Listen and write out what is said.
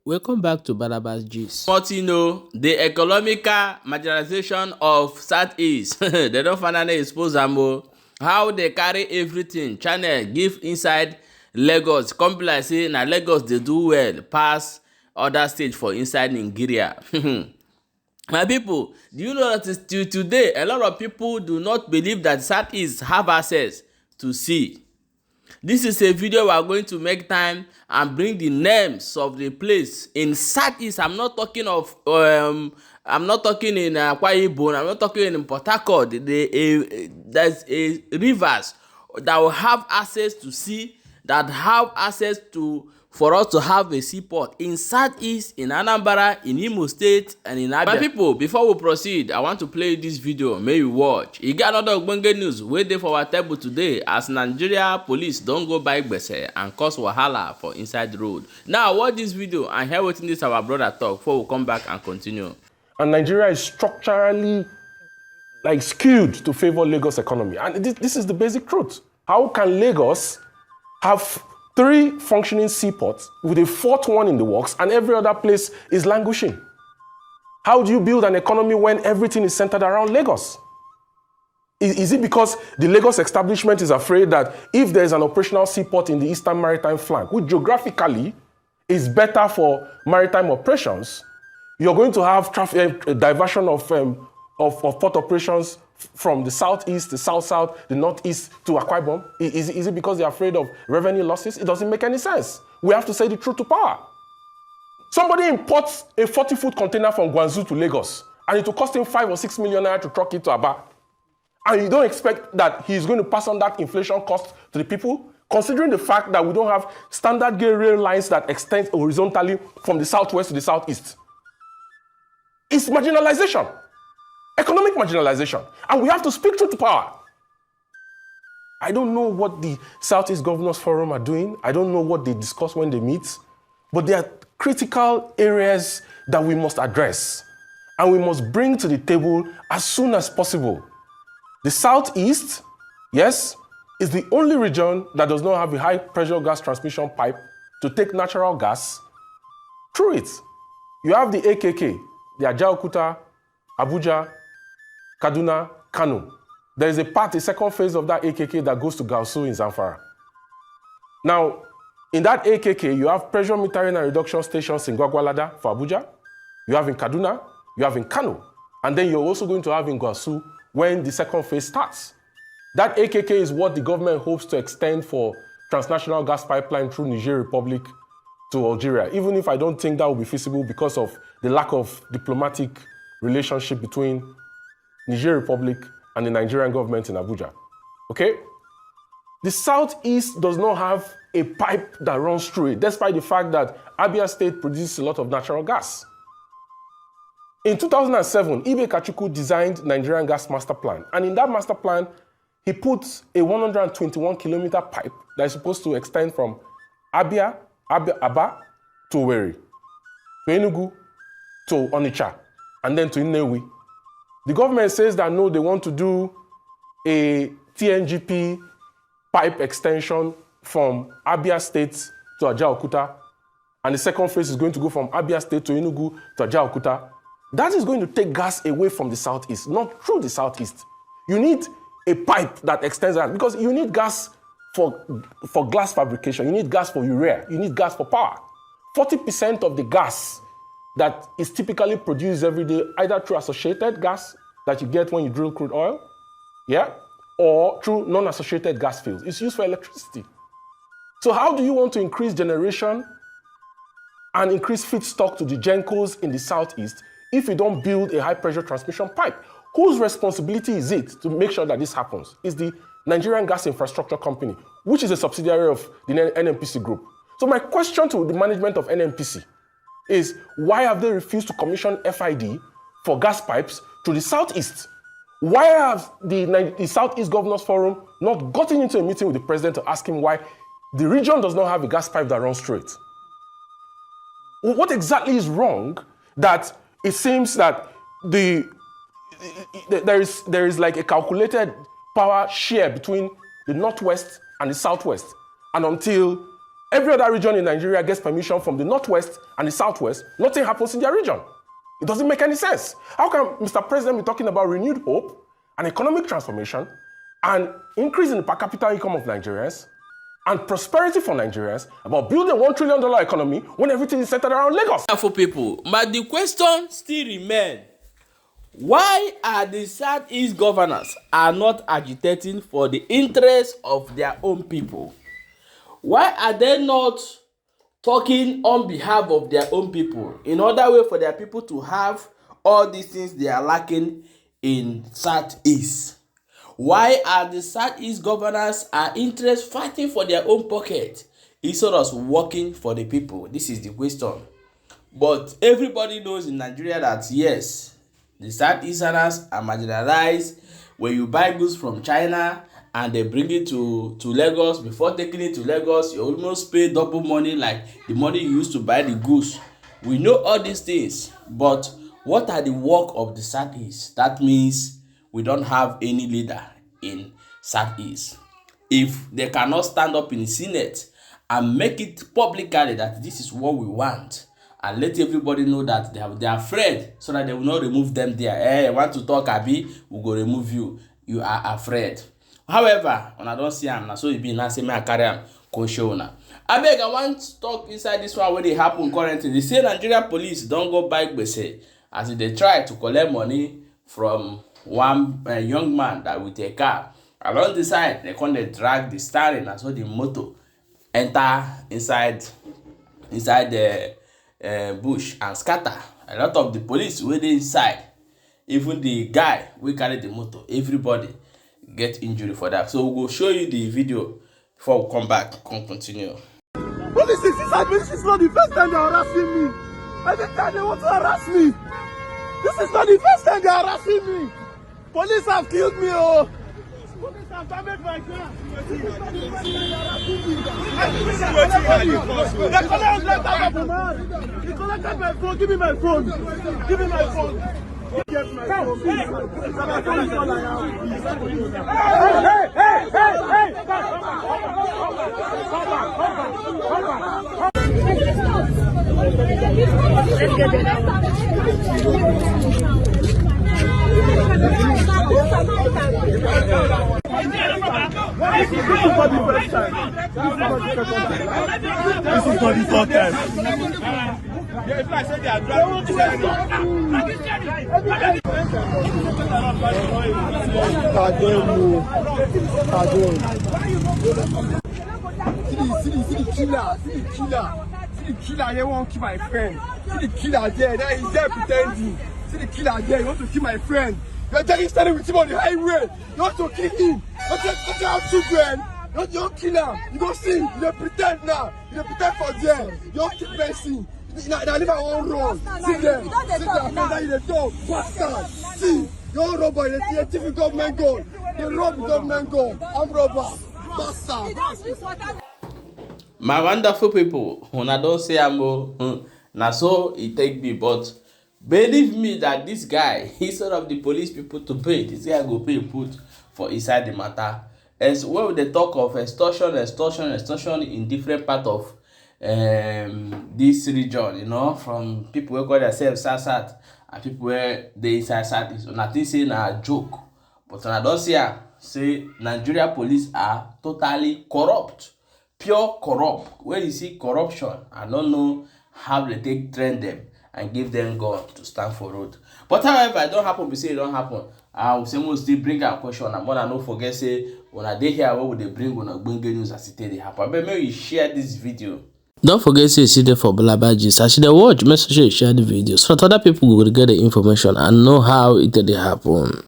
Welcome back to Barnabas Gist. But you know, the economical marginalization of Southeast, they don't finally expose am o. How they carry everything, channel give inside Lagos. Come be like say na Lagos dey do well pass other states for inside Nigeria. My people, do you know that till today, a lot of people do not believe that Southeast have access to sea. This is a video we are going to make time and bring the names of the place in Southeast. I'm not talking of I'm not talking in Akwa Ibom, I'm not talking in Port Harcourt. There's a rivers that will have access to sea, that have access to for us to have a seaport in Southeast, in Anambra, in Imo State, and in Abia. My people, before we proceed, I want to play this video. May you watch. E get another ogbonge news wey dey for our table today as Nigeria police don go buy gbese and cause wahala for inside road. Now, watch this video and hear wetin this our brother talk before we come back and continue. And Nigeria is structurally skewed to favor Lagos economy. And this is the basic truth. How can Lagos have 3 functioning seaports with a 4th one in the works and every other place is languishing? How do you build an economy when everything is centered around Lagos? Is it because the Lagos establishment is afraid that if there is an operational seaport in the Eastern Maritime Flank, which geographically is better for maritime operations, you're going to have diversion of port operations from the southeast, the south-south, the northeast to Akwa Ibom? Is it because they're afraid of revenue losses? It doesn't make any sense. We have to say the truth to power. Somebody imports a 40-foot container from Guangzhou to Lagos, and it will cost him 5 or 6 million naira to truck it to Aba. And you don't expect that he's going to pass on that inflation cost to the people, considering the fact that we don't have standard gauge rail lines that extend horizontally from the southwest to the southeast. It's marginalization. Economic marginalization. And we have to speak truth to power. I don't know what the Southeast Governors Forum are doing. I don't know what they discuss when they meet. But there are critical areas that we must address. And we must bring to the table as soon as possible. The Southeast, yes, is the only region that does not have a high-pressure gas transmission pipe to take natural gas through it. You have the AKK, the Ajaokuta, Abuja, Kaduna, Kano. There is a second phase of that AKK that goes to Gausu in Zamfara. Now, in that AKK, you have pressure metering and reduction stations in Gwagwalada for Abuja. You have in Kaduna, you have in Kano. And then you're also going to have in Gausu when the second phase starts. That AKK is what the government hopes to extend for transnational gas pipeline through Niger Republic to Algeria, even if I don't think that will be feasible because of the lack of diplomatic relationship between Niger Republic and the Nigerian government in Abuja. Okay? The Southeast does not have a pipe that runs through it, despite the fact that Abia State produces a lot of natural gas. In 2007, Ibe Kachuku designed Nigerian Gas Master Plan, and in that master plan, he put a 121-kilometer pipe that is supposed to extend from Aba to Owerri, to Enugu, to Onitsha, and then to Nnewi. The government says that no, they want to do a TNGP pipe extension from Abia State to Ajaokuta, and the second phase is going to go from Abia State to Enugu to Ajaokuta. That is going to take gas away from the southeast, not through the southeast. You need a pipe that extends that because you need gas for glass fabrication, you need gas for urea, you need gas for power. 40% of the gas that is typically produced every day, either through associated gas that you get when you drill crude oil, yeah, or through non-associated gas fields. It's used for electricity. So how do you want to increase generation and increase feedstock to the gencos in the southeast if you don't build a high-pressure transmission pipe? Whose responsibility is it to make sure that this happens? It's the Nigerian Gas Infrastructure Company, which is a subsidiary of the NNPC group. So my question to the management of NNPC is, why have they refused to commission FID for gas pipes to the southeast? Why have the Southeast Governors Forum not gotten into a meeting with the president to ask him why the region does not have a gas pipe that runs through it? What exactly is wrong that it seems that there is like a calculated power share between the northwest and the southwest, and until every other region in Nigeria gets permission from the northwest and the southwest, nothing happens in their region. It doesn't make any sense. How can Mr. President be talking about renewed hope and economic transformation and increase in the per capita income of Nigerians and prosperity for Nigerians about building $1 trillion economy when everything is centered around Lagos? For people, but the question still remains: why are the Southeast governors are not agitating for the interests of their own people? Why are they not talking on behalf of their own people in order way for their people to have all these things they are lacking in Southeast? Why are the Southeast governors are interested fighting for their own pocket instead of working for the people? This is the question. But everybody knows in Nigeria that yes, the Southeasterners are marginalized. When you buy goods from China and they bring it to Lagos, before taking it to Lagos, you almost pay double money like the money you used to buy the goods. We know all these things, but what are the work of the Southeast? That means we don't have any leader in Southeast. If they cannot stand up in the Senate and make it publicly that this is what we want, and let everybody know that they are afraid, so that they will not remove them there. Hey, want to talk, Abi? We go remove you. You are afraid. However, when I don't see him, so you be now say me I carry him go show now. I beg, I want to talk inside this one where they happen currently. They say Nigeria police don't go buy gbese as they try to collect money from one young man that with a car. Along the side, they come they drag the steering and so the motor enter inside the bush and scatter. A lot of the police were inside, even the guy we carry the motor, everybody get injury for that. So we'll show you the video before we come back and continue. Police, this is not the first time they are harassing me. Every time they want to harass me. This is not the first time they are harassing me. Police have killed me, oh. Police have damaged my car. This is not the first time they are harassing me. They collected my phone. They collected my phone. Give me my phone. Give me my phone. Get my phone. Hey! Let's get it out. This is not the first time. This is not the third time. Yeah, if I say they are driving, see the killer, they won't kill my friend. See the killer there, that is there pretending. See the killer there, you want to kill my friend. You're just standing with him on the highway. You want to kill him. Don't you have children? You don't kill him. You don't see him. You pretend now. You pretend for them. You don't keep messing. Now leave our own road. See them. See them. You the dog. Bastard. See. Your robber. You're taking government gold. They rob government gold. I'm robber. Bastard. My wonderful people, when I don't say I'm now so it take me, but believe me that this guy, instead of the police people to pay, this guy go pay put for inside the matter. As well, they talk of extortion in different part of this region, you know, from people who call themselves Sasat and people where they inside Sat is nothing saying a joke. But when I don't say Nigeria police are totally corrupt. Pure corrupt. Where you see corruption, I don't know how they take train them and give them gun to stand for road. But however, it don't happen, we say it don't happen. I will say most still bring our question and more than not forget say when I dey here, what would they bring on a Bömb news as it dey happen. But maybe you share this video. Don't forget to see there for Balaba Gist. As you watch, make sure you share the video so that other people will get the information and know how it did happen.